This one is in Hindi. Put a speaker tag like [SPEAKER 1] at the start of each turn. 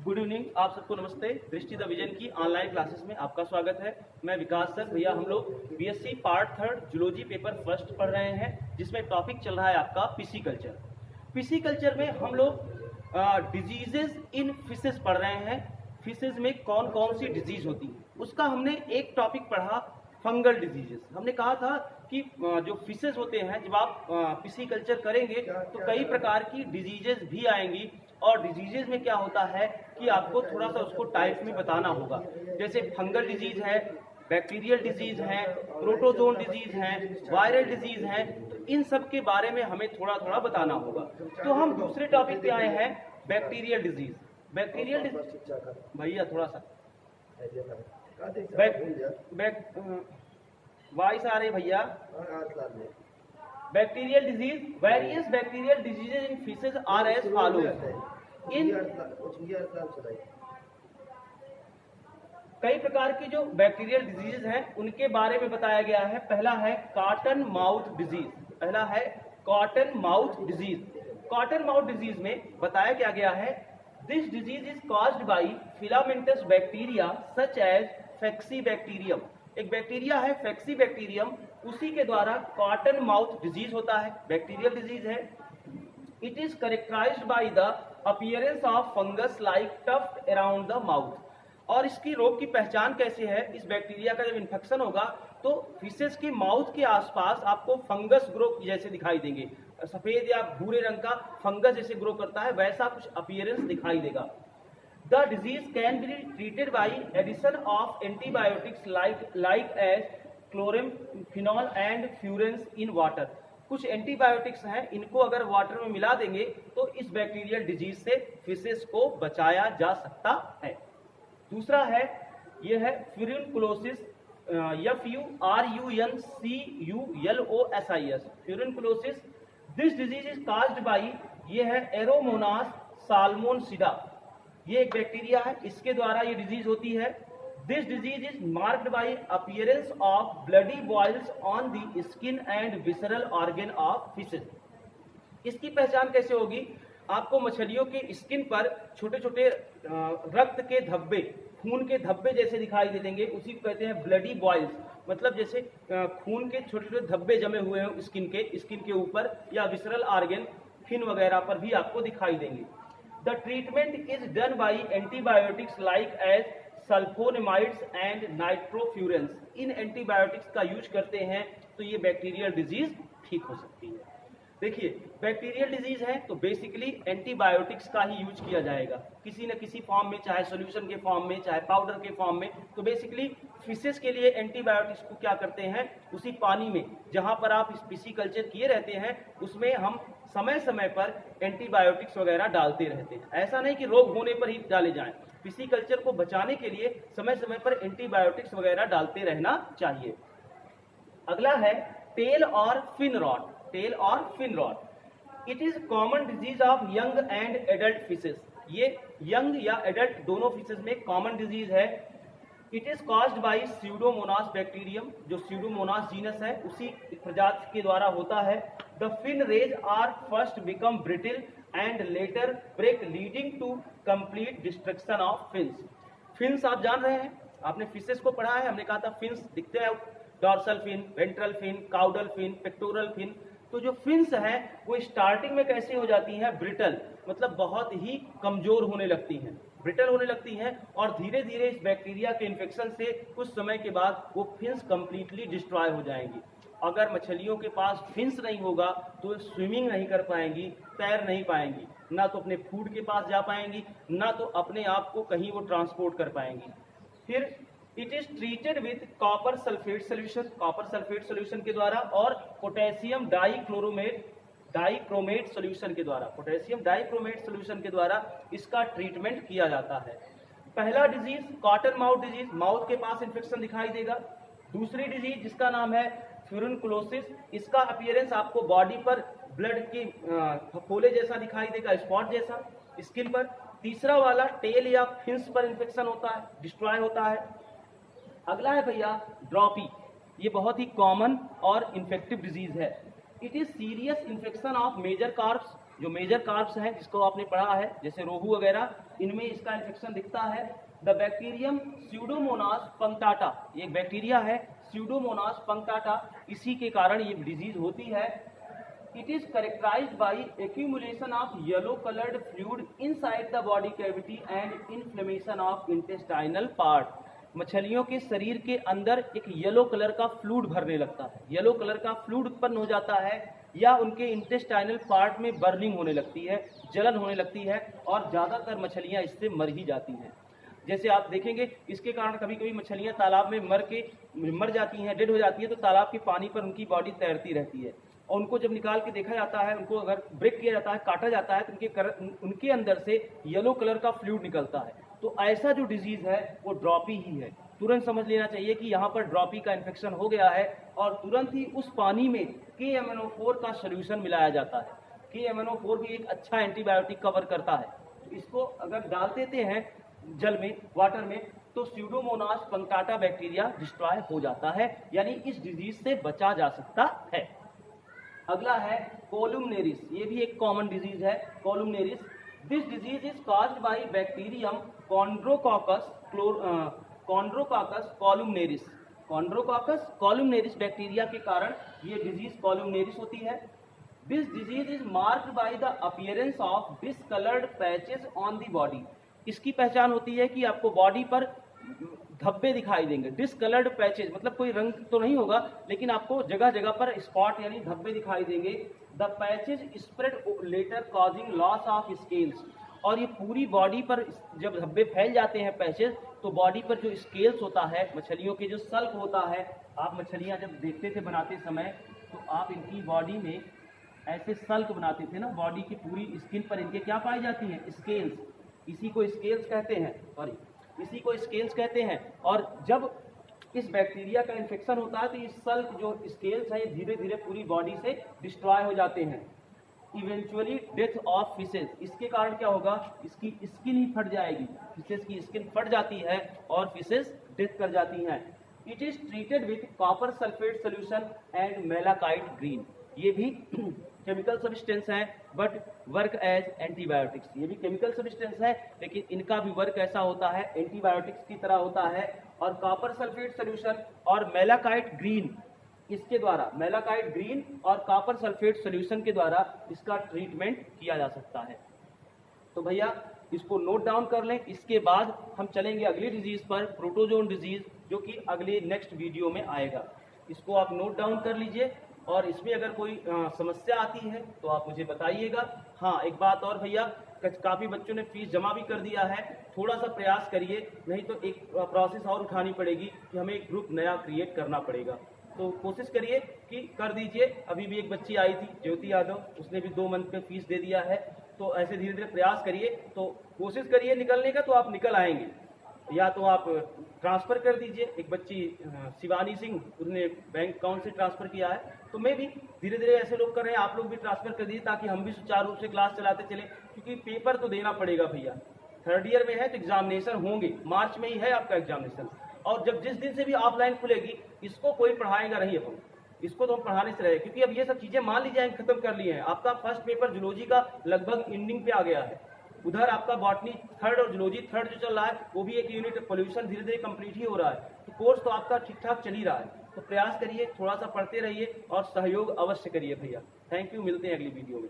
[SPEAKER 1] गुड इवनिंग, आप सबको नमस्ते। दृष्टि द विजन की ऑनलाइन क्लासेस में आपका स्वागत है। मैं विकास सर। भैया हम लोग BSc part 3 zoology paper first पढ़ रहे हैं, जिसमें टॉपिक चल रहा है आपका पिसीकल्चर। पिसीकल्चर में हम लोग डिजीजेज इन फिशेस पढ़ रहे हैं। फिशेज में कौन कौन सी डिजीज होती है, उसका हमने एक टॉपिक पढ़ा फंगल डिजीजेस। हमने कहा था कि जो फिशेज होते हैं, जब आप पिसीकल्चर करेंगे तो कई प्रकार की डिजीजेज भी आएंगी, और डिजीजेज में क्या होता है कि आपको थोड़ा सा उसको टाइप में बताना होगा। जैसे फंगल डिजीज है, बैक्टीरियल डिजीज है, प्रोटोजोन डिजीज है, वायरल डिजीज है, तो इन सब के बारे में हमें थोड़ा थोड़ा बताना होगा। तो हम दूसरे टॉपिक पे आए हैं, बैक्टीरियल डिजीज। बैक्टीरियल भैया थोड़ा सा वॉइस आ रही भैया। Bacterial disease, various bacterial diseases in fishes are as follows. इन कई प्रकार की जो बैक्टीरियल डिजीजेज हैं उनके बारे में बताया गया है। पहला है कॉटन माउथ डिजीज। पहला है cotton mouth disease. Cotton mouth disease में बताया क्या गया है, this disease is caused by filamentous bacteria such as flexibacterium. एक बैक्टीरिया है फैक्सीबैक्टीरियम, उसी के द्वारा कॉटन माउथ डिजीज होता है, बैक्टीरियल डिजीज है। It is characterized by the appearance of fungus like tuft around the mouth. और इसकी रोग की पहचान कैसे है, इस बैक्टीरिया का जब इन्फेक्शन होगा तो फिशेस की माउथ के आसपास आपको फंगस ग्रो जैसे दिखाई देंगे, सफेद या भूरे रंग का फंगस जैसे ग्रो करता है, वैसा कुछ अपीयरेंस दिखाई देगा। The disease can be treated by addition of antibiotics like as chloramphenicol and furans in water। कुछ एंटीबायोटिक्स हैं, इनको अगर वाटर में मिला देंगे तो इस बैक्टीरियल डिजीज से फिशेस को बचाया जा सकता है। दूसरा है, ये है furunculosis, FURUNCULOSIS, furunculosis. This disease is caused by, ये है एरोमोनास साल्मोनेसिडा। ये एक बैक्टीरिया है, इसके द्वारा ये डिजीज होती है। This disease is marked by appearance of bloody boils on the skin and visceral organ of fishes. इसकी पहचान कैसे होगी, आपको मछलियों के स्किन पर छोटे छोटे रक्त के धब्बे, खून के धब्बे जैसे दिखाई दे देंगे, उसी को कहते हैं ब्लडी बॉइल्स। मतलब जैसे खून के छोटे छोटे धब्बे जमे हुए हैं स्किन के ऊपर, या विसरल ऑर्गन फिन वगैरह पर भी आपको दिखाई देंगे। The treatment is done by antibiotics like as sulphonamides and nitrofurans. इन एंटीबायोटिक्स का यूज करते हैं तो ये बैक्टीरियल डिजीज ठीक हो सकती है। देखिए, बैक्टीरियल डिजीज है तो बेसिकली एंटीबायोटिक्स का ही यूज किया जाएगा किसी न किसी फॉर्म में, चाहे सॉल्यूशन के फॉर्म में, चाहे पाउडर के फॉर्म में। तो बेसिकली फिशेस के लिए एंटीबायोटिक्स को क्या करते हैं, उसी पानी में जहां पर आप पिसीकल्चर किए रहते हैं उसमें हम समय समय पर एंटीबायोटिक्स वगैरह डालते रहते हैं। ऐसा नहीं कि रोग होने पर ही डाले जाएं, पिसीकल्चर को बचाने के लिए समय समय पर एंटीबायोटिक्स वगैरह डालते रहना चाहिए। अगला है टेल और फिन रॉट। टेल और fin rot, it is common disease of young and adult fishes. ये यंग या एडल्ट दोनों फिशेस में कॉमन डिजीज है। It is caused by Pseudomonas bacterium, जो स्यूडोमोनास जीनस है उसी प्रजाति के द्वारा होता है। The fin rays are first become brittle and later break leading to complete destruction of fins. Fins आप जान रहे हैं, आपने फिशेस को पढ़ा है, हमने कहा था फिन्स दिखते हैं, dorsal fin, ventral fin, caudal fin, pectoral fin. तो जो फिन्स हैं वो स्टार्टिंग में कैसी हो जाती हैं, ब्रिटल, मतलब बहुत ही कमजोर होने लगती हैं, ब्रिटल होने लगती हैं, और धीरे धीरे इस बैक्टीरिया के इन्फेक्शन से कुछ समय के बाद वो फिन्स कंप्लीटली डिस्ट्रॉय हो जाएंगी। अगर मछलियों के पास फिन्स नहीं होगा तो स्विमिंग नहीं कर पाएंगी, तैर नहीं पाएंगी, ना तो अपने फूड के पास जा पाएंगी, ना तो अपने आप को कहीं वो ट्रांसपोर्ट कर पाएंगी। फिर it is treated with copper sulphate solution, copper sulphate solution के द्वारा, और पोटेशियम डाइक्रोमेट सोल्यूशन के द्वारा, पोटेशियम डाइक्रोमेट सोल्यूशन के द्वारा इसका ट्रीटमेंट किया जाता है। पहला disease cotton mouth disease, mouth के पास इन्फेक्शन दिखाई देगा। दूसरी डिजीज जिसका नाम है फ्यूरिनकुलोसिस, इसका अपीयरेंस आपको बॉडी पर ब्लड की फफोले जैसा दिखाई देगा, स्पॉट जैसा स्किन पर। तीसरा वाला टेल या फिन्स पर इन्फेक्शन होता है, डिस्ट्रॉय होता है। अगला है भैया ड्रॉपी, ये बहुत ही कॉमन और इन्फेक्टिव डिजीज है। It is serious infection of major carps जो मेजर कार्प्स हैं जिसको आपने पढ़ा है जैसे रोहू वगैरह, इनमें इसका इन्फेक्शन दिखता है। द बैक्टीरियम स्यूडोमोनास पंक्टाटा, ये एक बैक्टीरिया है स्यूडोमोनास पंक्टाटा, इसी के कारण ये डिजीज होती है। It is characterized by accumulation of yellow coloured fluid inside the body cavity and inflammation of intestinal part. मछलियों के शरीर के अंदर एक येलो कलर का फ्लूइड भरने लगता है, येलो कलर का फ्लूइड उत्पन्न हो जाता है, या उनके इंटेस्टाइनल पार्ट में बर्निंग होने लगती है, जलन होने लगती है, और ज़्यादातर मछलियाँ इससे मर ही जाती हैं। जैसे आप देखेंगे इसके कारण कभी कभी मछलियाँ तालाब में मर जाती हैं, डेड हो जाती है, तो तालाब के पानी पर उनकी बॉडी तैरती रहती है, और उनको जब निकाल के देखा जाता है, उनको अगर ब्रेक किया जाता है, काटा जाता है, तो उनके अंदर से येलो कलर का फ्लूइड निकलता है। तो ऐसा जो डिजीज है वो ड्रॉपी ही है। तुरंत समझ लेना चाहिए कि यहाँ पर ड्रॉपी का इन्फेक्शन हो गया है, और तुरंत ही उस पानी में KMNO4 का सोल्यूशन मिलाया जाता है। KMNO4 भी एक अच्छा एंटीबायोटिक कवर करता है, तो इसको अगर डाल देते हैं जल में, वाटर में, तो स्यूडोमोनास पंक्टाटा बैक्टीरिया डिस्ट्रॉय हो जाता है, यानी इस डिजीज से बचा जा सकता है। अगला है कोलुमनेरिस, ये भी एक कॉमन डिजीज है columnaris. This disease is caused by bacterium chondrococcus columnaris. Chondrococcus columnaris bacteria के कारण ये डिजीज कोलुमनेरिस होती है। This disease is marked by the appearance of discoloured patches on the body. इसकी पहचान होती है कि आपको बॉडी पर धब्बे दिखाई देंगे, डिसकलर्ड पैचेज, मतलब कोई रंग तो नहीं होगा, लेकिन आपको जगह जगह पर स्पॉट यानी धब्बे दिखाई देंगे। The patches spread later causing loss of scales, और ये पूरी बॉडी पर जब धब्बे फैल जाते हैं पैचेज, तो बॉडी पर जो स्केल्स होता है, मछलियों के जो सल्क होता है, आप मछलियाँ जब देखते थे बनाते समय, तो आप इनकी बॉडी में ऐसे सल्क बनाते थे ना, बॉडी की पूरी स्किन पर इनके क्या पाई जाती हैं, स्केल्स, इसी को स्केल्स कहते हैं, सॉरी इसी को स्केल्स कहते हैं। और जब इस बैक्टीरिया का इन्फेक्शन होता है तो ये सल्क जो स्केल्स हैं, ये धीरे धीरे पूरी बॉडी से डिस्ट्रॉय हो जाते हैं। इवेंचुअली डेथ ऑफ फिशेज, इसके कारण क्या होगा, इसकी स्किन ही फट जाएगी, फिशेज की स्किन फट जाती है और फिशेज डेथ कर जाती हैं। It is treated with copper sulphate solution and malachite green, ये भी केमिकल सब्सटेंस है बट वर्क एज एंटीबायोटिक्स। ये भी केमिकल सब्सटेंस है, लेकिन इनका भी वर्क ऐसा होता है, एंटीबायोटिक्स की तरह होता है। और कॉपर सल्फेट सोल्यूशन और मेलाकाइट ग्रीन, इसके द्वारा, मेलाकाइट ग्रीन और कॉपर सल्फेट सोल्यूशन के द्वारा इसका ट्रीटमेंट किया जा सकता है। तो भैया इसको नोट डाउन कर लें। इसके बाद हम चलेंगे अगली डिजीज पर, प्रोटोजोन डिजीज, जो कि अगले नेक्स्ट वीडियो में आएगा। इसको आप नोट डाउन कर लीजिए, और इसमें अगर कोई समस्या आती है तो आप मुझे बताइएगा। हाँ, एक बात और भैया, काफ़ी बच्चों ने फीस जमा भी कर दिया है, थोड़ा सा प्रयास करिए, नहीं तो एक प्रोसेस और उठानी पड़ेगी कि हमें एक ग्रुप नया क्रिएट करना पड़ेगा। तो कोशिश करिए कि कर दीजिए। अभी भी एक बच्ची आई थी, ज्योति यादव, उसने भी 2 मंथ पे फीस दे दिया है। तो ऐसे धीरे धीरे प्रयास करिए, तो कोशिश करिए निकलने का, तो आप निकल आएंगे। या तो आप ट्रांसफ़र कर दीजिए। एक बच्ची शिवानी सिंह, उसने बैंक अकाउंट से ट्रांसफ़र किया है, तो मैं भी धीरे धीरे ऐसे लोग कर रहे हैं, आप लोग भी ट्रांसफ़र कर दीजिए, ताकि हम भी सुचारू रूप से क्लास चलाते चले, क्योंकि पेपर तो देना पड़ेगा भैया। 3rd ईयर में है तो एग्जामिनेशन होंगे, मार्च में ही है आपका एग्जामिनेशन, और जब जिस दिन से भी ऑफलाइन खुलेगी, इसको कोई पढ़ाएगा नहीं, अब इसको तो हम पढ़ाने से रहे, क्योंकि अब ये सब चीज़ें मान लीजिए खत्म कर लिए हैं। आपका फर्स्ट पेपर जूलॉजी का लगभग एंडिंग पे आ गया है, उधर आपका बॉटनी 3rd और जूलॉजी 3rd जो चल रहा है, वो भी एक यूनिट पोल्यूशन धीरे धीरे कंप्लीट ही हो रहा है। तो कोर्स तो आपका ठीक ठाक चल ही रहा है, तो प्रयास करिए, थोड़ा सा पढ़ते रहिए और सहयोग अवश्य करिए भैया। थैंक यू, मिलते हैं अगली वीडियो में।